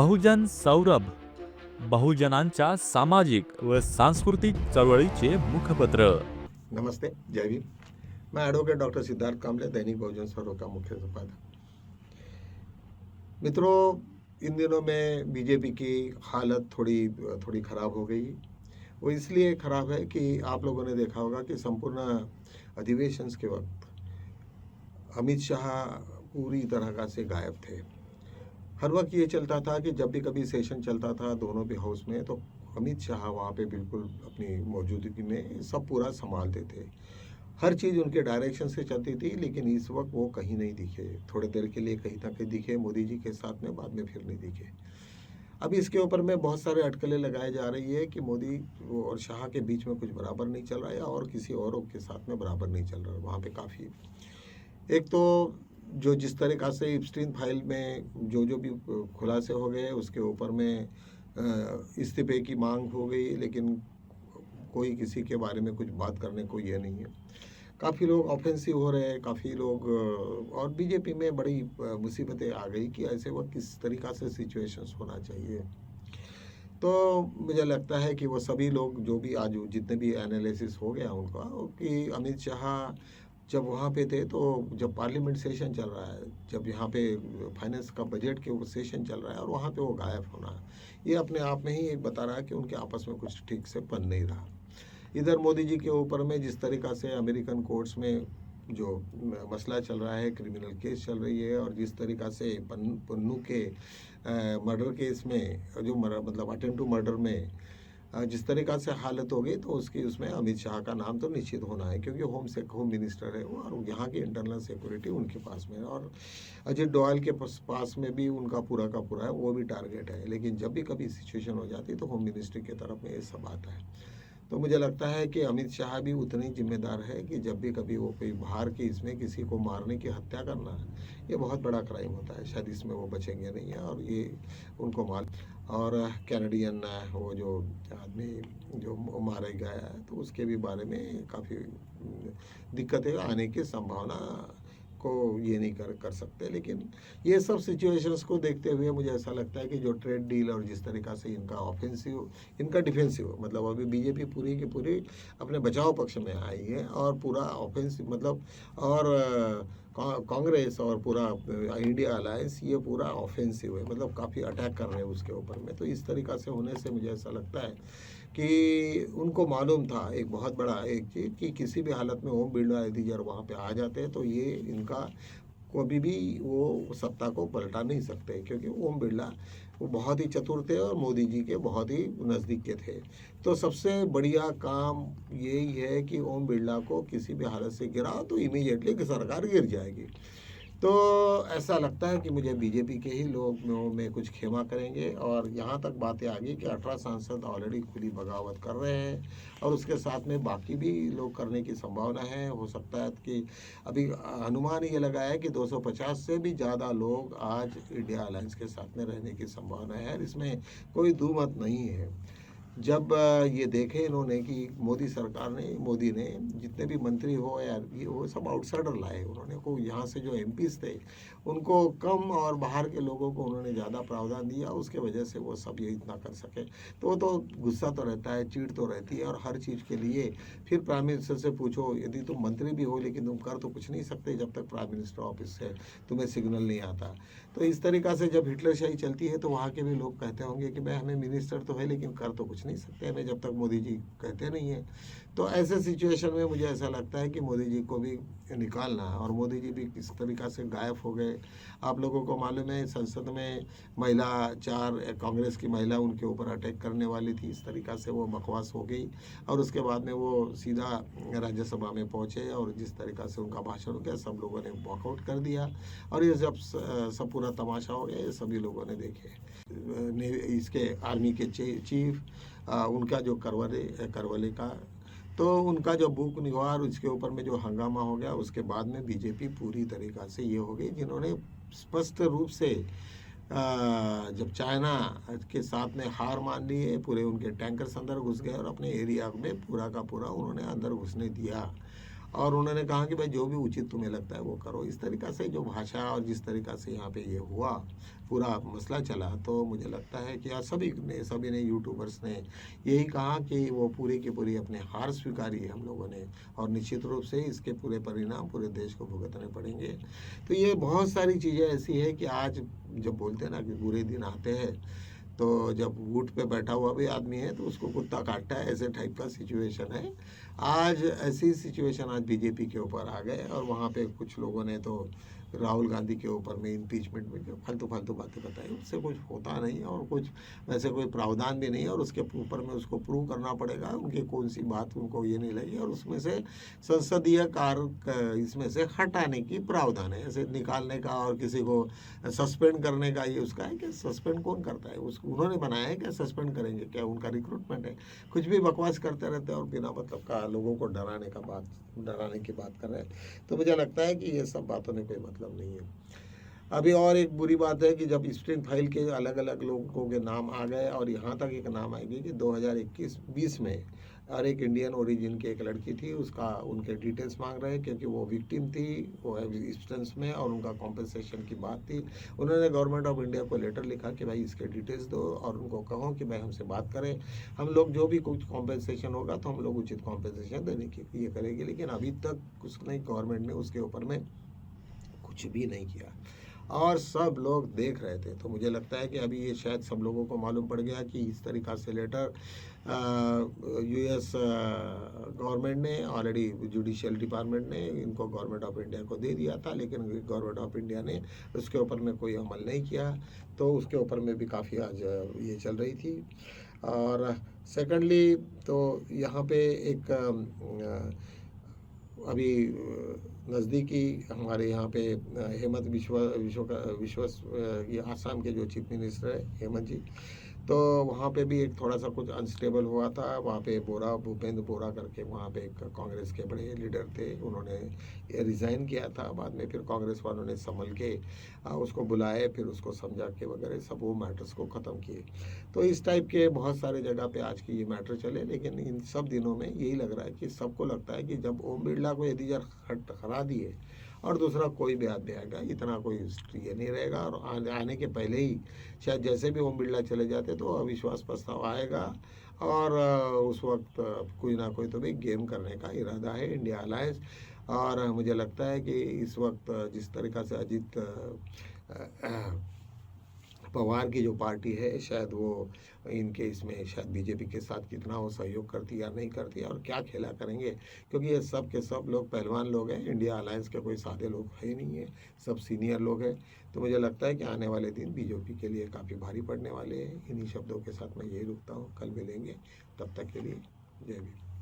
बहुजन सौरभ, बहुजनांच्या सामाजिक व सांस्कृतिक चळवळीचे मुखपत्र. नमस्ते, जय भीम। मैं एडवोकेट डॉक्टर सिद्धार्थ कामले, दैनिक बहुजन सौरभ का मुख्य संपादक। मित्रों, इन दिनों में बीजेपी की हालत थोड़ी खराब हो गई। वो इसलिए खराब है कि आप लोगों ने देखा होगा कि संपूर्ण अधिवेशन के वक्त अमित शाह पूरी तरह का से गायब थे। हर वक्त ये चलता था कि जब भी कभी सेशन चलता था दोनों भी हाउस में, तो अमित शाह वहाँ पे बिल्कुल अपनी मौजूदगी में सब पूरा संभालते थे। हर चीज़ उनके डायरेक्शन से चलती थी, लेकिन इस वक्त वो कहीं नहीं दिखे। थोड़ी देर के लिए कहीं तक दिखे मोदी जी के साथ में, बाद में फिर नहीं दिखे। अब इसके ऊपर में बहुत सारे अटकलें लगाए जा रही है कि मोदी और शाह के बीच में कुछ बराबर नहीं चल रहा है और किसी और के साथ में बराबर नहीं चल रहा है। वहाँ पे काफ़ी एक तो जो जिस तरीक़ा से इप्स्टीन फाइल में जो भी खुलासे हो गए, उसके ऊपर में इस्तीफे की मांग हो गई, लेकिन कोई किसी के बारे में कुछ बात करने को ये नहीं है। काफ़ी लोग ऑफेंसिव हो रहे हैं, काफ़ी लोग, और बीजेपी में बड़ी मुसीबतें आ गई कि ऐसे वक्त किस तरीक़ा से सिचुएशंस होना चाहिए। तो मुझे लगता है कि वो सभी लोग जो भी आज जितने भी एनालिसिस हो गया उनका, कि अमित शाह जब वहाँ पे थे, तो जब पार्लियामेंट सेशन चल रहा है, जब यहाँ पे फाइनेंस का बजट के वो सेशन चल रहा है और वहाँ पे वो गायब होना, ये अपने आप में ही एक बता रहा है कि उनके आपस में कुछ ठीक से बन नहीं रहा। इधर मोदी जी के ऊपर में जिस तरीक़ा से अमेरिकन कोर्ट्स में जो मसला चल रहा है, क्रिमिनल केस चल रही है, और जिस तरीक़ा से पन्नू के मर्डर केस में जो मतलब अटेम्प्ट टू मर्डर में जिस तरीक़ा से हालत हो गई, तो उसमें अमित शाह का नाम तो निश्चित होना है, क्योंकि होम मिनिस्टर है वो, और यहाँ की इंटरनल सिक्योरिटी उनके पास में है, और अजित डोवाल के पास में भी उनका पूरा का पूरा है, वो भी टारगेट है। लेकिन जब भी कभी सिचुएशन हो जाती है तो होम मिनिस्ट्री की तरफ में ये सब आता है। तो मुझे लगता है कि अमित शाह भी उतने ही जिम्मेदार है कि जब भी कभी वो कोई बाहर की इसमें किसी को मारने की हत्या करना, ये बहुत बड़ा क्राइम होता है। शायद इसमें वो बचेंगे नहीं है, और ये उनको मार, और कैनेडियन वो जो आदमी जो मारा गया है, तो उसके भी बारे में काफ़ी दिक्कतें आने की संभावना को ये नहीं कर सकते। लेकिन ये सब सिचुएशंस को देखते हुए मुझे ऐसा लगता है कि जो ट्रेड डील और जिस तरीक़ा से इनका ऑफेंसिव, इनका डिफेंसिव, मतलब अभी बीजेपी पूरी की पूरी अपने बचाव पक्ष में आई है, और पूरा ऑफेंसिव मतलब, और कांग्रेस और पूरा इंडिया अलायंस ये पूरा ऑफेंसिव है, मतलब काफ़ी अटैक कर रहे हैं उसके ऊपर में। तो इस तरीक़ा से होने से मुझे ऐसा लगता है कि उनको मालूम था एक बहुत बड़ा एक चीज़, कि किसी भी हालत में ओम बिरला यदि जब वहाँ पे आ जाते हैं तो ये इनका कभी भी वो सत्ता को पलटा नहीं सकते, क्योंकि ओम बिरला वो बहुत ही चतुर थे और मोदी जी के बहुत ही नज़दीक के थे। तो सबसे बढ़िया काम यही है कि ओम बिरला को किसी भी हालत से गिरा तो इमीडिएटली सरकार गिर जाएगी। तो ऐसा लगता है कि मुझे बीजेपी के ही लोग में कुछ खेमा करेंगे, और यहाँ तक बातें आ गई कि 18 सांसद ऑलरेडी खुली बगावत कर रहे हैं, और उसके साथ में बाकी भी लोग करने की संभावना है। हो सकता है कि अभी अनुमान ये लगा है कि 250 से भी ज़्यादा लोग आज इंडिया अलायंस के साथ में रहने की संभावना है, इसमें कोई दुमत नहीं है। जब ये देखे इन्होंने कि मोदी सरकार ने, मोदी ने जितने भी मंत्री हो या ये वो सब आउटसाइडर लाए, उन्होंने को यहाँ से जो एमपीज़ थे उनको कम, और बाहर के लोगों को उन्होंने ज़्यादा प्रावधान दिया, उसके वजह से वो सब ये इतना कर सके। तो वो तो गुस्सा तो रहता है, चिढ़ तो रहती है, और हर चीज़ के लिए फिर प्राइम मिनिस्टर से पूछो, यदि तुम मंत्री भी हो लेकिन तुम कर तो कुछ नहीं सकते जब तक प्राइम मिनिस्टर ऑफिस से तुम्हें सिग्नल नहीं आता। तो इस तरीक़ा से जब हिटलरशाही चलती है तो वहाँ के भी लोग कहते होंगे कि भाई हमें मिनिस्टर तो है लेकिन कर तो कुछ नहीं सकते हमें, जब तक मोदी जी कहते नहीं हैं। तो ऐसे सिचुएशन में मुझे ऐसा लगता है कि मोदी जी को भी निकालना है, और मोदी जी भी किस तरीक़ा से गायब हो गए। आप लोगों को मालूम है संसद में महिला 4 कांग्रेस की महिला उनके ऊपर अटैक करने वाली थी, इस तरीक़ा से वो बकवास हो गई, और उसके बाद में वो सीधा राज्यसभा में पहुँचे, और जिस तरीक़ा से उनका भाषण हो गया सब लोगों ने वॉकआउट कर दिया, और ये जब सब पूरा तमाशा हो गया ये सभी लोगों ने देखे। इसके आर्मी के चीफ उनका जो करवले का, तो उनका जो बुक निवार उसके ऊपर में जो हंगामा हो गया, उसके बाद में बीजेपी पूरी तरीक़ा से ये हो गई, जिन्होंने स्पष्ट रूप से जब चाइना के साथ में हार मान ली है, पूरे उनके टैंकर्स अंदर घुस गए और अपने एरिया में पूरा का पूरा उन्होंने अंदर घुसने दिया, और उन्होंने कहा कि भाई जो भी उचित तुम्हें लगता है वो करो। इस तरीक़ा से जो भाषा और जिस तरीक़ा से यहाँ पे ये हुआ, पूरा मसला चला, तो मुझे लगता है कि आज सभी ने यूट्यूबर्स ने यही कहा कि वो पूरी की पूरी अपने हार स्वीकारी है हम लोगों ने, और निश्चित रूप से इसके पूरे परिणाम पूरे देश को भुगतने पड़ेंगे। तो ये बहुत सारी चीज़ें ऐसी है कि आज जब बोलते हैं ना कि बुरे दिन आते हैं, तो जब ऊँट पे बैठा हुआ भी आदमी है तो उसको कुत्ता काटता है, ऐसे टाइप का सिचुएशन है। आज ऐसी सिचुएशन आज बीजेपी के ऊपर आ गए, और वहाँ पे कुछ लोगों ने तो राहुल गांधी के ऊपर में इम्पीचमेंट में जो फालतू बातें बताई, उससे कुछ होता नहीं है और कुछ वैसे कोई प्रावधान भी नहीं है, और उसके ऊपर में उसको प्रूव करना पड़ेगा उनकी कौन सी बात उनको ये नहीं लगी, और उसमें से संसदीय कार्य इसमें से हटाने की प्रावधान है, ऐसे निकालने का और किसी को सस्पेंड करने का। ये उसका है कि सस्पेंड कौन करता है, उसको उन्होंने बनाया है क्या सस्पेंड करेंगे, क्या उनका रिक्रूटमेंट है? कुछ भी बकवास करते रहते हैं और बिना मतलब का लोगों को डराने की बात कर रहे हैं। तो मुझे लगता है कि ये सब बातों में कोई मतलब नहीं है। अभी और एक बुरी बात है कि जब स्प्रिंग फाइल के अलग अलग लोगों के नाम आ गए, और यहाँ तक एक नाम आएगी कि 2021-20 में, और एक इंडियन ओरिजिन की एक लड़की थी, उसका उनके डिटेल्स मांग रहे हैं क्योंकि वो विक्टिम थी, वो है इंस्टेंस में, और उनका कॉम्पेंसेशन की बात थी। उन्होंने गवर्नमेंट ऑफ इंडिया को लेटर लिखा कि भाई इसके डिटेल्स दो, और उनको कहो कि भाई हमसे बात करें, हम लोग जो भी कुछ कॉम्पेंसेशन होगा तो हम लोग उचित कॉम्पेंसेशन देने की ये करेंगे। लेकिन अभी तक कुछ नहीं, गवर्नमेंट ने उसके ऊपर में कुछ भी नहीं किया, और सब लोग देख रहे थे। तो मुझे लगता है कि अभी ये शायद सब लोगों को मालूम पड़ गया कि इस तरीक़ा से लेटर यूएस गवर्नमेंट ने ऑलरेडी, जुडिशियल डिपार्टमेंट ने इनको गवर्नमेंट ऑफ इंडिया को दे दिया था, लेकिन गवर्नमेंट ऑफ इंडिया ने उसके ऊपर में कोई अमल नहीं किया। तो उसके ऊपर में भी काफ़ी आज ये चल रही थी। और सेकेंडली तो यहाँ पे एक अभी नज़दीकी हमारे यहाँ पे हेमंत ये आसाम के जो चीफ मिनिस्टर है हेमंत जी, तो वहाँ पे भी एक थोड़ा सा कुछ अनस्टेबल हुआ था। वहाँ पे भूपेंद्र बोरा करके वहाँ पे एक कांग्रेस के बड़े लीडर थे, उन्होंने रिज़ाइन किया था। बाद में फिर कांग्रेस वालों ने संभल के उसको बुलाए, फिर उसको समझा के वगैरह सब वो मैटर्स को ख़त्म किए। तो इस टाइप के बहुत सारे जगह पे आज की ये मैटर चले, लेकिन इन सब दिनों में यही लग रहा है कि सबको लगता है कि जब ओम बिरला को यदि हरा दिए और दूसरा कोई भी आदमी आएगा, इतना कोई ये नहीं रहेगा, और आने के पहले ही शायद जैसे भी ओम बिरला चले जाते तो अविश्वास प्रस्ताव आएगा, और उस वक्त कोई ना कोई तो भी गेम करने का इरादा है इंडिया अलायंस। और मुझे लगता है कि इस वक्त जिस तरीक़ा से अजीत पवार की जो पार्टी है, शायद वो इनके इसमें शायद बीजेपी के साथ कितना वो सहयोग करती या नहीं करती है, और क्या खेला करेंगे, क्योंकि ये सब के सब लोग पहलवान लोग हैं। इंडिया अलायंस के कोई सादे लोग है नहीं है, सब सीनियर लोग हैं। तो मुझे लगता है कि आने वाले दिन बीजेपी के लिए काफ़ी भारी पड़ने वाले हैं। इन्हीं शब्दों के साथ मैं यही रुकता हूँ, कल मिलेंगे, तब तक के लिए जय भीम।